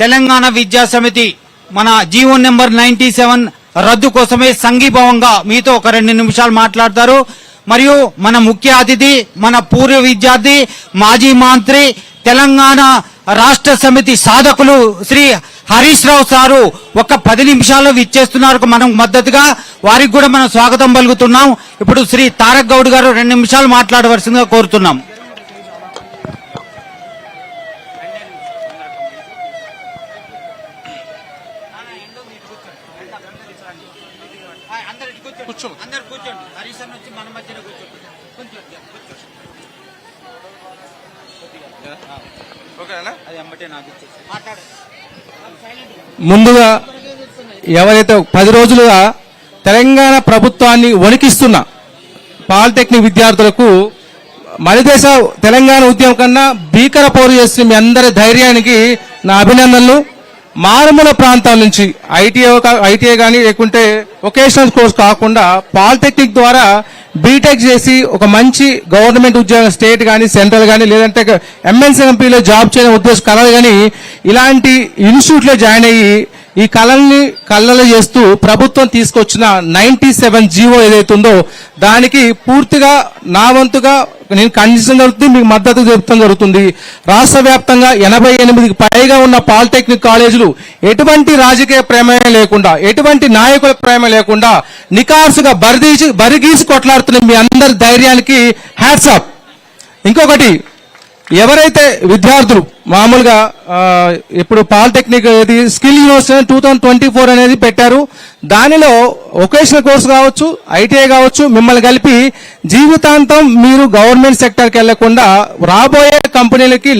తెలంగాణ విద్యా సమితి మన జీవో నెంబర్ 97 రద్దు కోసమే సంఘీభావంగా మీతో ఒక 2 నిమిషాలు మాట్లాడతారు. మరియు మన ముఖ్య అతిథి మన పూర్వ విద్యార్థి మాజీ మంత్రి తెలంగాణ రాష్ట్ర సమితి సాధకులు శ్రీ హరీష్ రావు సారు ఒక 10 నిమిషాల్లో విచ్చేస్తున్నారు. మనం మద్దతుగా వారికి కూడా మనం స్వాగతం పలుకుతున్నాం. ఇప్పుడు శ్రీ తారక్ గౌడ్ గారు 2 నిమిషాలు మాట్లాడవలసిందిగా కోరుతున్నాం. ముందుగా ఎవరైతే 10 రోజులుగా తెలంగాణ ప్రభుత్వాన్ని వణికిస్తున్న పాలిటెక్నిక్ విద్యార్థులకు మరిదేశ తెలంగాణ ఉద్యమం కన్నా భీకర పోరు చేస్తున్న మీ అందరి ధైర్యానికి నా అభినందనలు. మారుమూల ప్రాంతాల నుంచి ఐటీఐ కానీ లేకుంటే వొకేషనల్ కోర్స్ కాకుండా పాలిటెక్నిక్ ద్వారా బీటెక్ చేసి ఒక మంచి గవర్నమెంట్ ఉద్యోగం స్టేట్ కానీ సెంట్రల్ కానీ లేదంటే ఎంఎన్సీ కంపెనీలో జాబ్ చేయడం ఉద్దేశం కలదు. కానీ ఇలాంటి ఇన్స్టిట్యూట్లో జాయిన్ అయ్యి ఈ కళల్ని కళ్ళలో చేస్తూ ప్రభుత్వం తీసుకొచ్చిన 97 జీవో ఏదైతుందో దానికి పూర్తిగా నా వంతుగా నేను ఖండించడం జరుగుతుంది, మీకు మద్దతు చెప్తాం జరుగుతుంది. రాష్ట్ర వ్యాప్తంగా 88కి పైగా ఉన్న పాలిటెక్నిక్ కాలేజీలు ఎటువంటి రాజకీయ ప్రమేయం లేకుండా ఎటువంటి నాయకుల ప్రమేయం లేకుండా నికార్సుగా బరిగీసి కొట్లాడుతున్న మీ అందరి ధైర్యానికి హ్యాట్స్ ఆఫ్. ఇంకొకటి, ఎవరైతే విద్యార్థులు మామూలుగా ఇప్పుడు పాలిటెక్నిక్ స్కిల్ యూనివర్సిటీ 2024 అనేది పెట్టారు. దానిలో వొకేషనల్ కోర్సు కావచ్చు ఐటీఐ కావచ్చు మిమ్మల్ని కలిపి జీవితాంతం మీరు గవర్నమెంట్ సెక్టర్కి వెళ్లకుండా రాబోయే కంపెనీలకి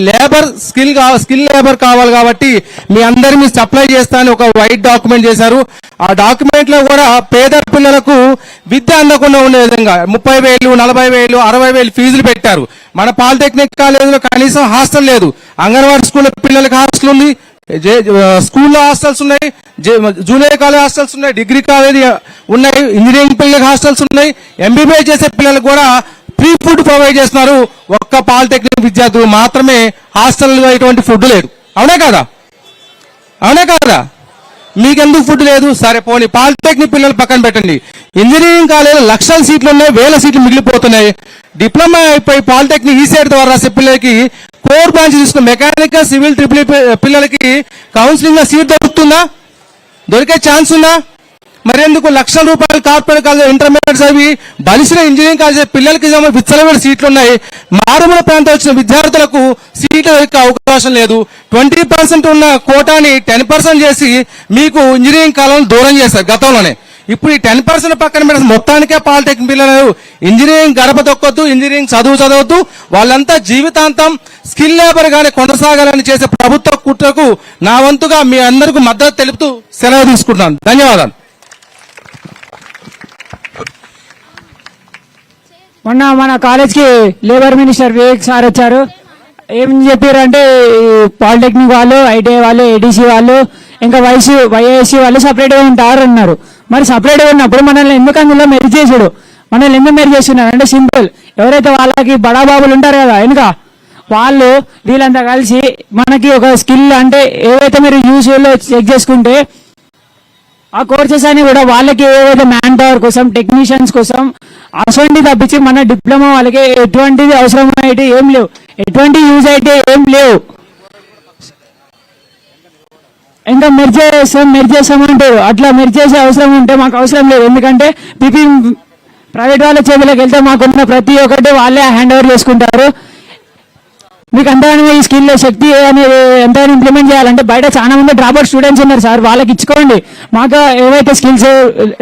స్కిల్ లేబర్ కావాలి కాబట్టి మీ అందరినీ సప్లై చేస్తానని ఒక వైట్ డాక్యుమెంట్ చేశారు. ఆ డాక్యుమెంట్ లో కూడా పేద పిల్లలకు విద్య అందకుండా ఉండే విధంగా 30,000, 40,000, 60,000 ఫీజులు పెట్టారు. మన పాలిటెక్నిక్ కాలేజీలో కనీసం హాస్టల్ లేదు. అంగన్వాడీ స్కూల్ పిల్లలకి హాస్టల్ ఉంది, స్కూల్లో హాస్టల్స్ ఉన్నాయి, జూనియర్ కాలేజ్ హాస్టల్స్ ఉన్నాయి, డిగ్రీ కాలేజ్ ఉన్నాయి, ఇంజనీరింగ్ పిల్లలకి హాస్టల్స్ ఉన్నాయి, ఎంబీబీఎస్ చేసే పిల్లలకు కూడా ఫ్రీ ఫుడ్ ప్రొవైడ్ చేస్తున్నారు. ఒక్క పాలిటెక్నిక్ విద్యార్థులు మాత్రమే హాస్టల్లో ఎటువంటి ఫుడ్ లేదు. అవునా కాదా? అవునా కాదా? మీకెందుకు ఫుడ్ లేదు? సరే పోనీ పాలిటెక్నిక్ పిల్లలు పక్కన పెట్టండి. ఇంజనీరింగ్ కాలేజీలో లక్షల సీట్లు ఉన్నాయి, 1000 సీట్లు మిగిలిపోతున్నాయి. డిప్లొమా అయిపోయి పాలిటెక్నిక్ ఈసెట్ ద్వారా రాసే పిల్లలకి కోర్ బ్రాంచ్ తీసుకున్న మెకానికల్ సివిల్ ట్రిపుల్ పిల్లలకి కౌన్సిలింగ్ లో సీట్ దొరుకుతుందా? దొరికే ఛాన్స్ ఉందా? మరెందుకు లక్షల రూపాయలు కార్పొరేట్ కాలేజ్ ఇంటర్మీడియట్స్ అవి బలిసిన ఇంజనీరింగ్ కాలేజ్ పిల్లలకి విచ్చలమైన సీట్లు ఉన్నాయి. మారుమూల ప్రాంతం వచ్చిన విద్యార్థులకు సీట్లు దొరికే అవకాశం లేదు. 20% ఉన్న కోటాని 10% చేసి మీకు ఇంజనీరింగ్ కాలేజీని దూరం చేశారు గతంలోనే. ఇప్పుడు ఈ 10% పక్కన పెడితే మొత్తానికే పాలిటెక్నిక్ పిల్లలు ఇంజనీరింగ్ గడప తొక్కొద్దు, ఇంజనీరింగ్ చదవద్దు, వాళ్ళంతా జీవితాంతం స్కిల్ లేబర్ గానే కొనసాగాలని చేసే ప్రభుత్వ కుట్రకు నా వంతుగా మీ అందరికీ మద్దతు తెలుపుతూ సెలవు తీసుకుంటున్నాను. ధన్యవాదాలు. మొన్న మన కాలేజ్కి లేబర్ మినిస్టర్ వివేక్ సార్ వచ్చారు. ఏం చెప్పారంటే పాలిటెక్నిక్ వాళ్ళు, ఐటీఐ వాళ్ళు, ఏడీసీ వాళ్ళు, ఇంకా వైఐసీ వాళ్ళు సపరేట్గా ఉంటారు అన్నారు. మరి సపరేట్గా ఉన్నప్పుడు మనల్ని ఎందుకు అందులో మెరిట్ చేసుడు? మనల్ని ఎందుకు మెరిట్ చేస్తున్నారు అంటే సింపుల్, ఎవరైతే వాళ్ళకి బడాబాబులు ఉంటారు కదా వెనుక వాళ్ళు వీళ్ళంతా కలిసి మనకి ఒక స్కిల్ అంటే ఏవైతే మీరు యూస్లో చెక్ చేసుకుంటే ఆ కోర్సెస్ అని కూడా వాళ్ళకి ఏవైతే మ్యాన్ పవర్ కోసం టెక్నీషియన్స్ కోసం అసలు తప్పించి మన డిప్లొమా వాళ్ళకి ఎటువంటిది అవసరం అయితే ఏం లేవు, ఎటువంటి యూజ్ అయితే ఏం లేవు. ఇంకా మెర్జ్ చేస్తామంటారు. అట్లా మెర్జ్ చేసే అవసరం ఉంటే మాకు అవసరం లేదు. ఎందుకంటే ప్రైవేట్ వాళ్ళ చేతిలోకి వెళ్తే మాకున్న ప్రతి ఒక్కటి వాళ్ళే హ్యాండ్ ఓవర్ చేసుకుంటారు. మీకు అంతగానే ఈ స్కిల్ శక్తి అనేది ఎంతైనా ఇంప్లిమెంట్ చేయాలంటే బయట చాలా మంది డ్రాప్అవుట్ స్టూడెంట్స్ ఉన్నారు సార్, వాళ్ళకి ఇచ్చుకోండి. మాకు ఏవైతే స్కిల్స్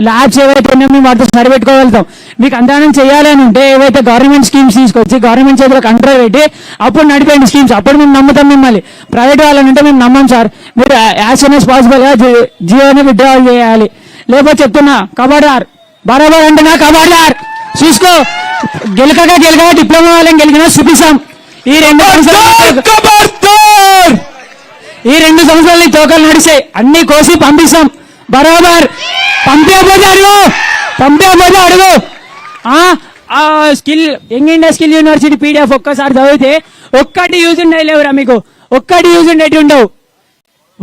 ల్యాబ్స్ ఏవైతే ఉన్నాయో మేము వాటితో సరిపెట్టుకోగలుగుతాం. మీకు అంతగానం చేయాలి అని ఉంటే ఏవైతే గవర్నమెంట్ స్కీమ్స్ తీసుకొచ్చి గవర్నమెంట్ చేతిలో కంట్రోల్ పెట్టి అప్పుడు నడిపేయండి స్కీమ్స్. అప్పుడు మేము నమ్ముతాం మిమ్మల్ని. ప్రైవేట్ వాళ్ళని అంటే మేము నమ్మం సార్. మీరు యాజ్ సూన్ యాజ్ పాసిబుల్ గా జియోని విత్డ్రాల్ చేయాలి. లేకపోతే చెప్తున్నా కబాడార్ బరాబర్ అంటున్నా కబాడార్ చూసుకో. గెలకగా డిప్లొమా వాళ్ళని గెలికినా చూపిస్తాం. ఈ 2 సంవత్సరాలు తోకలు నడిచాయి, అన్ని కోసి పంపిస్తాం బరాబర్. పంపేపోతే అడుగు skill young India skill university PDF ఒక్కసారి చదివితే ఒక్కటి యూజ్ ఉండేవి లేవురా. మీకు ఒక్కటి యూజ్ ఉండేవి ఉండవు.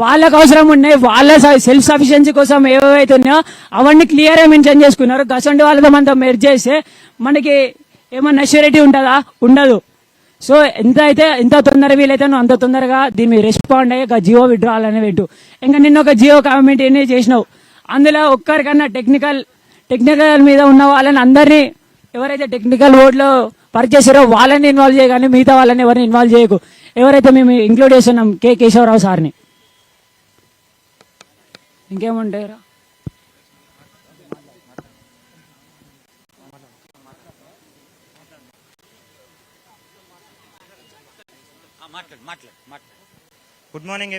వాళ్ళకు అవసరం ఉన్నాయి, వాళ్ళ సెల్ఫ్ సఫిషియన్సీ కోసం ఏవైతే ఉన్నాయో అవన్నీ క్లియర్ గా మెన్షన్ చేసుకున్నారు. గసండి వాళ్ళతో మనతో మెర్జ్ చేస్తే మనకి ఏమన్నా ష్యూరిటీ ఉంటుందా? ఉండదు. సో ఎంత తొందర వీలైతే నువ్వు అంత తొందరగా దీన్ని రెస్పాండ్ అయ్యి జియో విడ్రాల్ అనే పెట్టు. ఇంకా నిన్న ఒక జియో కమిటీని చేసినావు, అందులో ఒక్కరికన్నా టెక్నికల్ మీద ఉన్న వాళ్ళని అందరినీ ఎవరైతే టెక్నికల్ బోర్డులో వర్క్ చేశారో వాళ్ళని ఇన్వాల్వ్ చేయగానే మిగతా వాళ్ళని ఎవరిని ఇన్వాల్వ్ చేయకు. ఎవరైతే మేము ఇంక్లూడ్ చేస్తున్నాం కె కేశవరావు సార్ని. ఇంకేముంటారా? Good morning.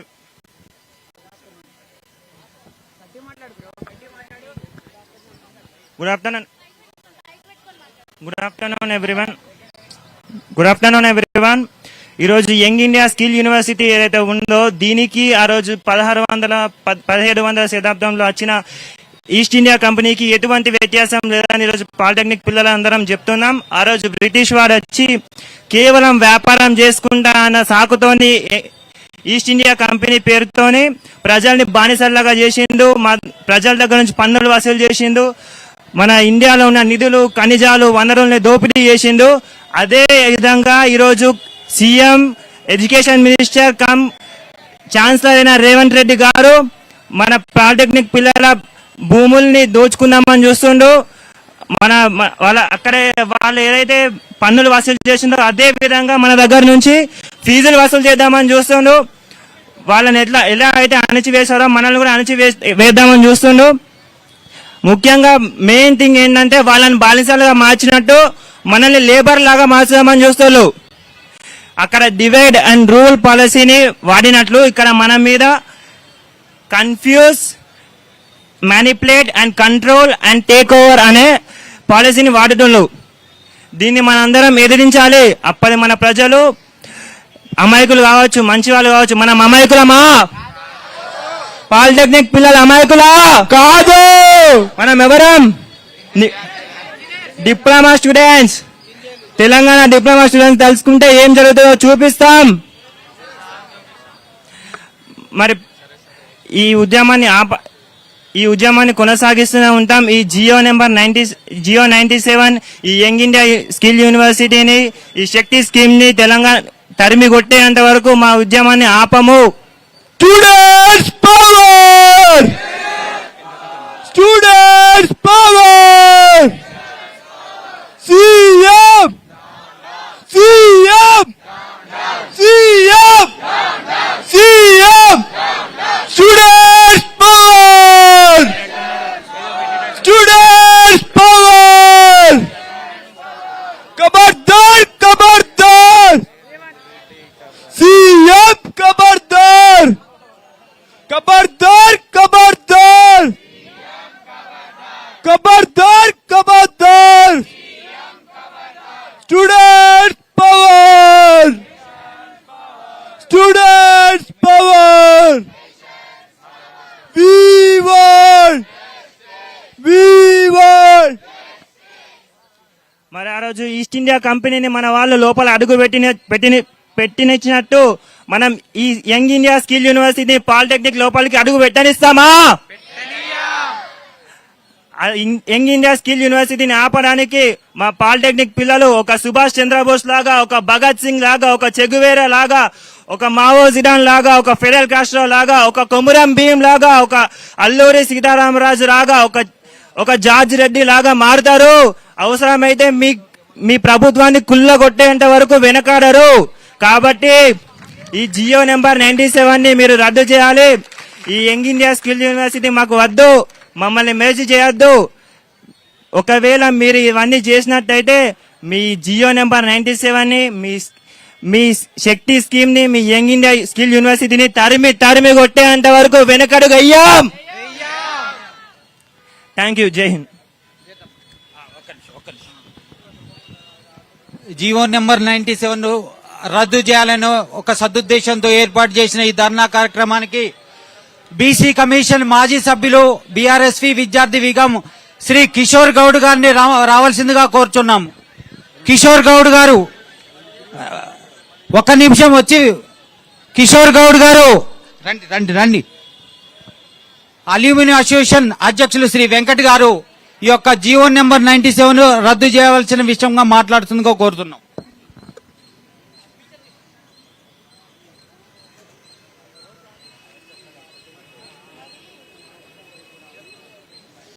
Good afternoon everyone. ఈరోజు యంగ్ ఇండియా స్కిల్ యూనివర్సిటీ ఏదైతే ఉందో దీనికి ఆ రోజు 1700 శతాబ్దంలో వచ్చిన ఈస్ట్ ఇండియా కంపెనీకి ఎటువంటి వ్యత్యాసం లేదని ఈరోజు పాలిటెక్నిక్ పిల్లలందరం చెప్తున్నాం. ఆ రోజు బ్రిటిష్ వాడు వచ్చి కేవలం వ్యాపారం చేసుకుంటా అన్న సాకుతోని ఈస్ట్ ఇండియా కంపెనీ పేరుతోని ప్రజల్ని బానిసల్లాగా చేసిండు, ప్రజల దగ్గర నుంచి పన్నులు వసూలు చేసిండు, మన ఇండియాలో ఉన్న నిధులు ఖనిజాలు వనరుల్ని దోపిడీ చేసిండు. అదే విధంగా ఈరోజు CM, education minister come chancellor అయిన రేవంత్ రెడ్డి గారు మన పాలిటెక్నిక్ పిల్లల భూముల్ని దోచుకుందామని చూస్తుండు. అక్కడే వాళ్ళు ఏదైతే పన్నులు వసూలు చేసిండో అదే విధంగా మన దగ్గర నుంచి ఫీజులు వసూలు చేద్దామని చూస్తుండు. వాళ్ళని ఎలా అయితే అణిచివేశారో మనల్ని కూడా వేద్దామని చూస్తుండు. ముఖ్యంగా మెయిన్ థింగ్ ఏంటంటే వాళ్ళని బానిసలుగా మార్చినట్టు మనల్ని లేబర్ లాగా మార్చుదామని చూస్తారు. అక్కడ డివైడ్ అండ్ రూల్ పాలసీని వాడినట్లు ఇక్కడ మన మీద confuse, manipulate and control and take over అనే పాలసీని వాడుతున్నారు. దీన్ని మనందరం ఎదిరించాలి. అప్పటి మన ప్రజలు అమాయకులు కావచ్చు, మంచి వాళ్ళు కావచ్చు, మనం అమాయకులమా? పాలిటెక్నిక్ పిల్లలు అమాయకులా? కాదు. మనం ఎవరం? Diploma students. Telangana diploma students తెలుసుకుంటే ఏం జరుగుతుందో చూపిస్తాం. మరి ఈ ఉద్యమాన్ని కొనసాగిస్తూనే ఉంటాం. ఈ జియో 97 ఈ యంగ్ ఇండియా స్కిల్ యూనివర్సిటీని, ఈ శక్తి స్కీమ్ ని తెలంగాణ తరిమి కొట్టేంత వరకు మా ఉద్యమాన్ని ఆపము. Students power! Students power! CM! CM! CM! CM! Students power! Students power! ఖబర్దార్! ఖబర్దార్! సీఎం ఖబర్దార్! ఖబర్దార్! ఖబర్దార్! ఖబర్దార్! ఖబర్దార్! Students power! Students power! We want! We want! మరి ఆ రోజు ఈస్ట్ ఇండియా కంపెనీని మన వాళ్ళు లోపల అడుగు పెట్టినట్టు మనం ఈ young India skill university polytechnic లోపలికి అడుగు పెట్టనిస్తామా? యంగ్ ఇండియా స్కిల్ యూనివర్సిటీని ఆపడానికి మా పాలిటెక్నిక్ పిల్లలు ఒక సుభాష్ చంద్రబోస్ లాగా, ఒక భగత్ సింగ్ లాగా, ఒక చెగువేరా లాగా, ఒక మావో జిడాన్ లాగా, ఒక ఫిడెల్ కాస్ట్రో లాగా, ఒక కొమురం భీం లాగా, ఒక అల్లూరి సీతారామరాజు లాగా, ఒక జార్జ్ రెడ్డి లాగా మారుతారు. అవసరమైతే మీ ప్రభుత్వాన్ని కుల్లగొట్టేంత వరకు వెనకాడరు. కాబట్టి ఈ జియో నెంబర్ 97 ని మీరు రద్దు చేయాలి. ఈ యంగ్ ఇండియా స్కిల్ యూనివర్సిటీ మాకు వద్దు, మమ్మల్ని మేజీ చేయొద్దు. ఒకవేళ మీరు ఇవన్నీ చేసినట్టయితే మీ జియో నెంబర్ 97 ని, మీ శక్తి స్కీమ్ ని, మీ యంగ్ ఇండియా స్కిల్ యూనివర్సిటీని తరిమి కొట్టేంత వరకు వెనకడుగు అయ్యాం. Thank you. జై హింద్. జియో నెంబర్ 97 రద్దు చేయాలని ఒక సదుద్దేశంతో ఏర్పాటు చేసిన ఈ ధర్నా కార్యక్రమానికి బీసీ కమిషన్ మాజీ సభ్యులు బీఆర్ఎస్వి విద్యార్థి విగం శ్రీ కిషోర్ గౌడ్ గారిని రావాల్సిందిగా కోరుచున్నాము. కిషోర్ గౌడ్ గారు ఒక్క నిమిషం వచ్చి, కిషోర్ గౌడ్ గారు రండి రండి రండి. అల్యూమినియం అసోసియేషన్ అధ్యక్షులు శ్రీ వెంకట్ గారు ఈ యొక్క జీవో నెంబర్ 97 రద్దు చేయవలసిన విషయంగా మాట్లాడుతుందిగా కోరుతున్నాం.